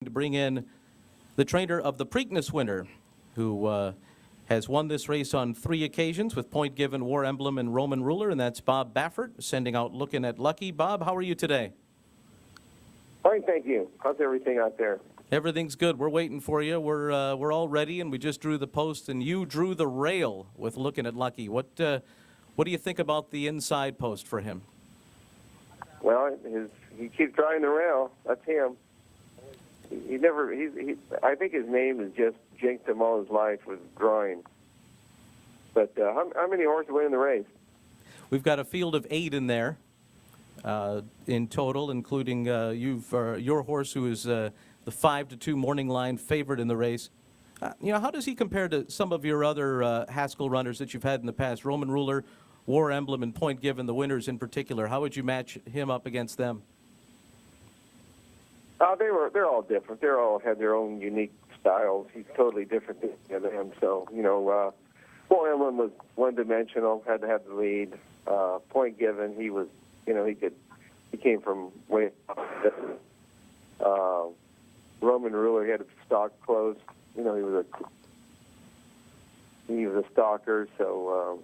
to bring in the trainer of the Preakness winner, who has won this race on 3 occasions with Point Given, War Emblem, and Roman Ruler, and that's BobBaffert, sending out Looking at Lucky. Bob, how are you today? Fine, thank you. How's everything out there? Everything's good. We're waiting for you. We're all ready, and we just drew the post, and you drew the rail with Looking at Lucky. What do you think about the inside post for him? Well, he keeps drawing the rail. That's him. I think his name is just jinxed him all his life with drawing. But how many horses win in the race? We've got a field of 8 in there in total, including your horse, who is the 5-2 Morning Line favorite in the race. How does he compare to some of your other Haskell runners that you've had in the past? Roman Ruler, War Emblem, and Point Given, the winners in particular. How would you match him up against them? They're all different. They all had their own unique styles. He's totally different than them. So, War Emblem was one-dimensional, had to have the lead. Point Given, he was, he came from way up. Roman Ruler, he had a stock close. He was a stalker. So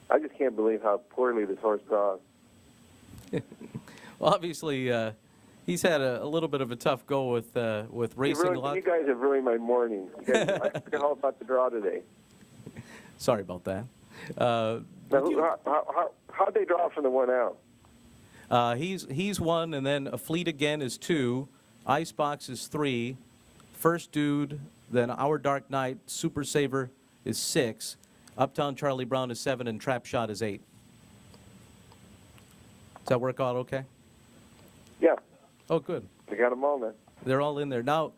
I just can't believe how poorly this horse draws. Well, obviously, he's had a little bit of a tough go with racing a lot. You guys have ruined my morning. I forgot all about the draw today. Sorry about that. How'd they draw from the one out? He's 1, and then A Fleet Again is 2, Icebox is 3, First Dude, then Our Dark Knight, Super Saver is 6, Uptown Charlie Brown is 7, and Trap Shot is 8. Does that work out okay? Yeah. Oh, good. They got them all then. They're all in there. Now,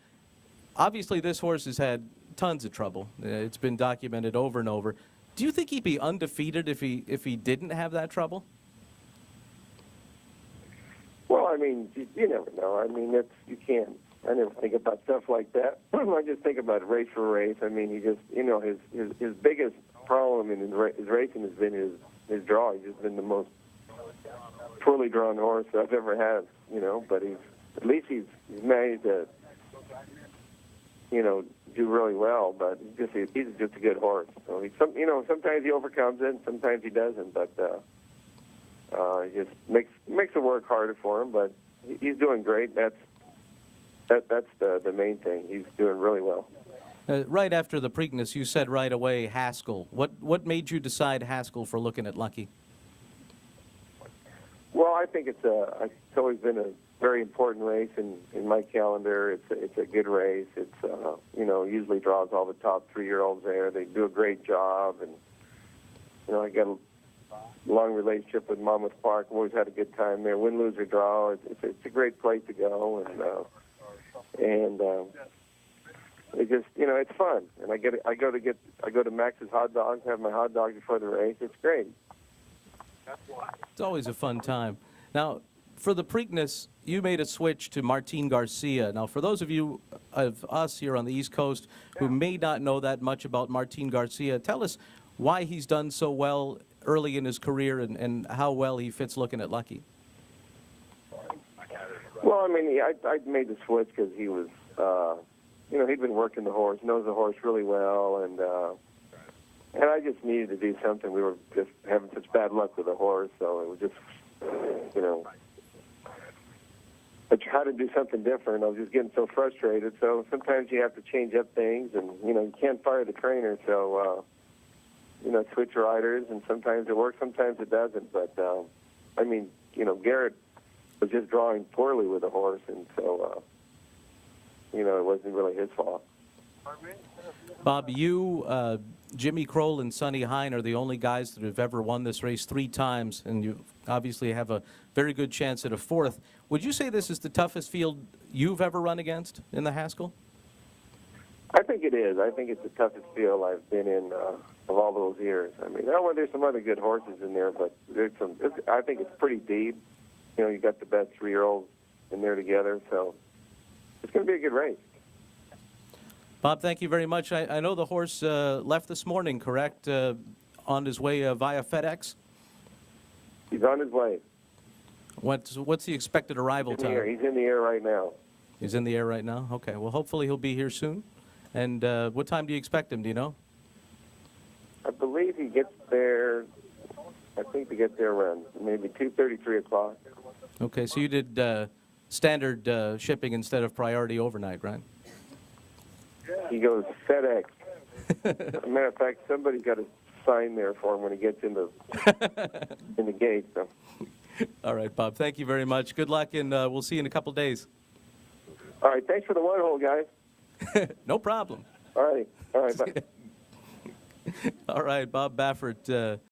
obviously this horse has had tons of trouble. It's been documented over and over. Do you think he'd be undefeated if he didn't have that trouble? Well, you never know. You can't. I never think about stuff like that. I just think about race for race. He just, his biggest problem in his racing has been his draw. He's just been the most poorly drawn horse I've ever had, but at least he's managed to, do really well, but he's just a good horse. So sometimes he overcomes it, and sometimes he doesn't, but it just makes it work harder for him, but he's doing great. That's the main thing. He's doing really well. Right after the Preakness, you said right away Haskell. What made you decide Haskell for Looking at Lucky? Well, I think it's always been a very important race in my calendar. It's a good race. It's usually draws all the top 3-year-olds there. They do a great job, and I got a long relationship with Monmouth Park. I've always had a good time there. Win, lose, or draw. It's a great place to go, and it just it's fun. And I go to Max's Hot Dogs, have my hot dogs before the race. It's great. It's always a fun time. Now, for the Preakness, you made a switch to Martin Garcia. Now, for those of us here on the East Coast who may not know that much about Martin Garcia, tell us why he's done so well early in his career and how well he fits Looking at Lucky. Well, I made the switch because he was, he'd been working the horse, knows the horse really well, and I just needed to do something. We were just having such bad luck with the horse, so it was just, I tried to do something different. I was just getting so frustrated. So sometimes you have to change up things, and, you can't fire the trainer. So, switch riders, and sometimes it works, sometimes it doesn't. But, Garrett was just drawing poorly with the horse, and so, it wasn't really his fault. Bob, you, Jimmy Kroll, and Sonny Hine are the only guys that have ever won this race 3 times, and you obviously have a very good chance at a 4th. Would you say this is the toughest field you've ever run against in the Haskell? I think it is. I think it's the toughest field I've been in of all those years. There's some other good horses in there, but I think it's pretty deep. You got the best 3-year-olds in there together, so it's going to be a good race. Bob, thank you very much. I know the horse left this morning, correct, on his way via FedEx? He's on his way. What's the expected arrival time? He's in the air right now. He's in the air right now? Okay. Well, hopefully he'll be here soon. And what time do you expect him? Do you know? I believe he gets there. I think they get there around maybe 2:30, 3 o'clock. Okay. So you did standard shipping instead of priority overnight, right? He goes FedEx. As a matter of fact, somebody's got a sign there for him when he gets in the gate. So. All right, Bob. Thank you very much. Good luck, and we'll see you in a couple days. All right. Thanks for the one hole, guys. No problem. All right. Bye. All right, Bob Baffert.